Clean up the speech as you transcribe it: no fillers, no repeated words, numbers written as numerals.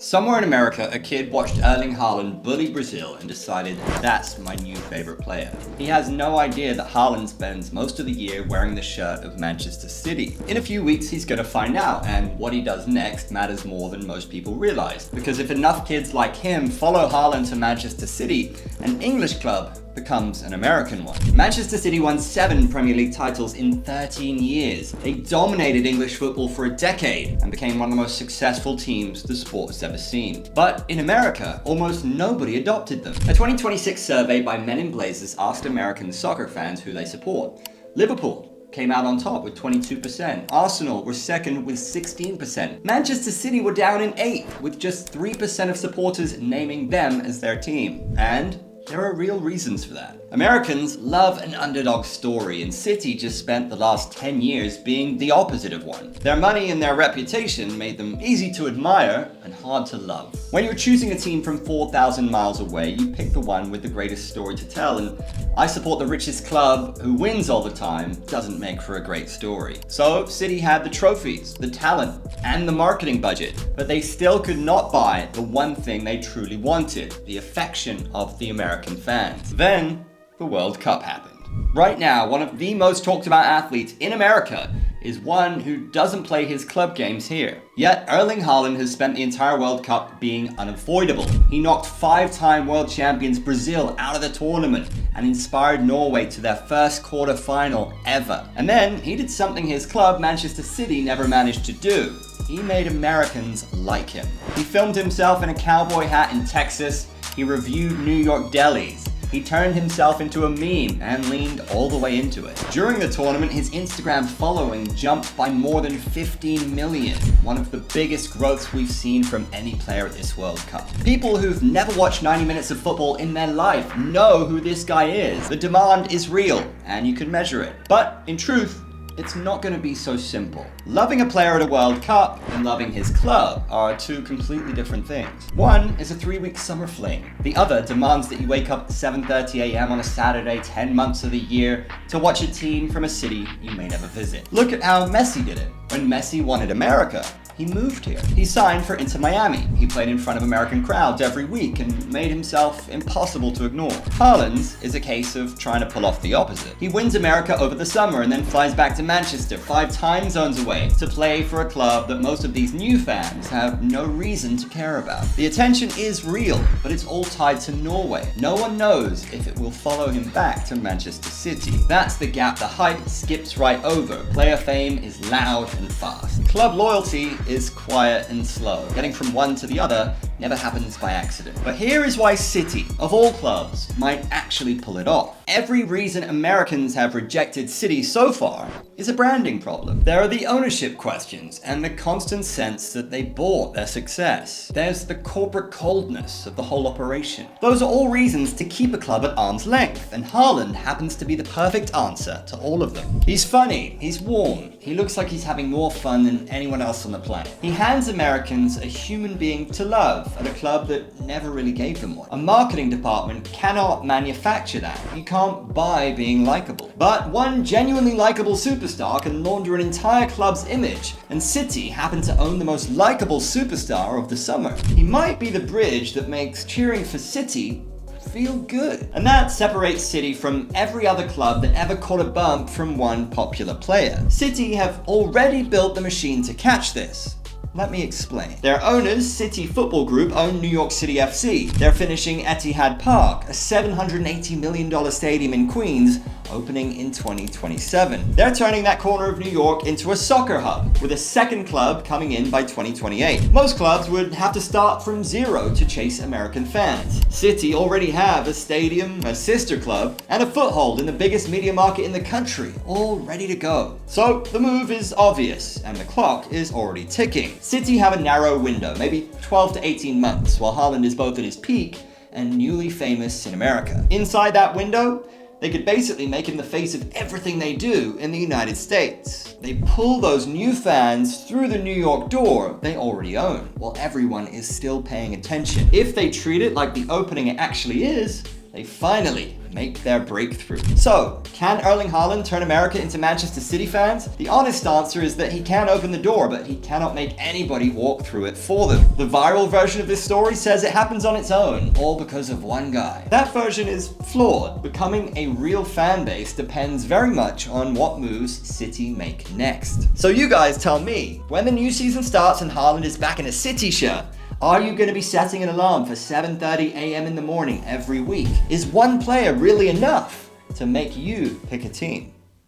Somewhere in America, a kid watched Erling Haaland bully Brazil and decided, that's my new favorite player. He has no idea that Haaland spends most of the year wearing the shirt of Manchester City. In a few weeks, he's gonna find out, and what he does next matters more than most people realize. Because if enough kids like him follow Haaland to Manchester City, an English club becomes an American one. Manchester City won 7 Premier League titles in 13 years. They dominated English football for a decade and became one of the most successful teams the sport has ever seen. But in America, almost nobody adopted them. A 2026 survey by Men in Blazers asked American soccer fans who they support. Liverpool came out on top with 22%. Arsenal were second with 16%. Manchester City were down in 8th with just 3% of supporters naming them as their team. And there are real reasons for that. Americans love an underdog story, and City just spent the last 10 years being the opposite of one. Their money and their reputation made them easy to admire and hard to love. When you're choosing a team from 4,000 miles away, you pick the one with the greatest story to tell, and I support the richest club who wins all the time doesn't make for a great story. So City had the trophies, the talent, and the marketing budget, but they still could not buy the one thing they truly wanted, the affection of the American fans. Then the World Cup happened. Right now, one of the most talked about athletes in America is one who doesn't play his club games here. Yet Erling Haaland has spent the entire World Cup being unavoidable. He knocked 5-time world champions Brazil out of the tournament and inspired Norway to their first quarter-final ever. And then he did something his club, Manchester City, never managed to do. He made Americans like him. He filmed himself in a cowboy hat in Texas. He reviewed New York delis. He turned himself into a meme and leaned all the way into it. During the tournament, his Instagram following jumped by more than 15 million, one of the biggest growths we've seen from any player at this World Cup. People who've never watched 90 minutes of football in their life know who this guy is. The demand is real, and you can measure it. But in truth, it's not going to be so simple. Loving a player at a World Cup and loving his club are two completely different things. One is a 3-week summer fling. The other demands that you wake up at 7:30 a.m. on a Saturday 10 months of the year to watch a team from a city you may never visit. Look at how Messi did it. When Messi wanted America, he moved here. He signed for Inter Miami. He played in front of American crowds every week and made himself impossible to ignore. Haaland's is a case of trying to pull off the opposite. He wins America over the summer and then flies back to Manchester, 5 time zones away, to play for a club that most of these new fans have no reason to care about. The attention is real, but it's all tied to Norway. No one knows if it will follow him back to Manchester City. That's the gap the hype skips right over. Player fame is loud and fast. Club loyalty is quiet and slow. Getting from one to the other never happens by accident. But here is why City, of all clubs, might actually pull it off. Every reason Americans have rejected City so far is a branding problem. There are the ownership questions and the constant sense that they bought their success. There's the corporate coldness of the whole operation. Those are all reasons to keep a club at arm's length, and Haaland happens to be the perfect answer to all of them. He's funny, he's warm, he looks like he's having more fun than anyone else on the planet. He hands Americans a human being to love at a club that never really gave them one. A marketing department cannot manufacture that. You can't buy being likable. But one genuinely likable superstar can launder an entire club's image, and City happen to own the most likable superstar of the summer. He might be the bridge that makes cheering for City feel good. And that separates City from every other club that ever caught a bump from one popular player. City have already built the machine to catch this. Let me explain. Their owners, City Football Group, own New York City FC. They're finishing Etihad Park, a $780 million stadium in Queens, opening in 2027. They're turning that corner of New York into a soccer hub, with a second club coming in by 2028. Most clubs would have to start from zero to chase American fans. City already have a stadium, a sister club, and a foothold in the biggest media market in the country, all ready to go. So the move is obvious, and the clock is already ticking. City have a narrow window, maybe 12 to 18 months, while Haaland is both at his peak and newly famous in America. Inside that window, they could basically make him the face of everything they do in the United States. They pull those new fans through the New York door they already own, while everyone is still paying attention. If they treat it like the opening it actually is, they finally make their breakthrough. So, can Erling Haaland turn America into Manchester City fans? The honest answer is that he can open the door, but he cannot make anybody walk through it for them. The viral version of this story says it happens on its own, all because of one guy. That version is flawed. Becoming a real fan base depends very much on what moves City make next. So you guys tell me, when the new season starts and Haaland is back in a City shirt, are you going to be setting an alarm for 7:30 a.m. in the morning every week? Is one player really enough to make you pick a team?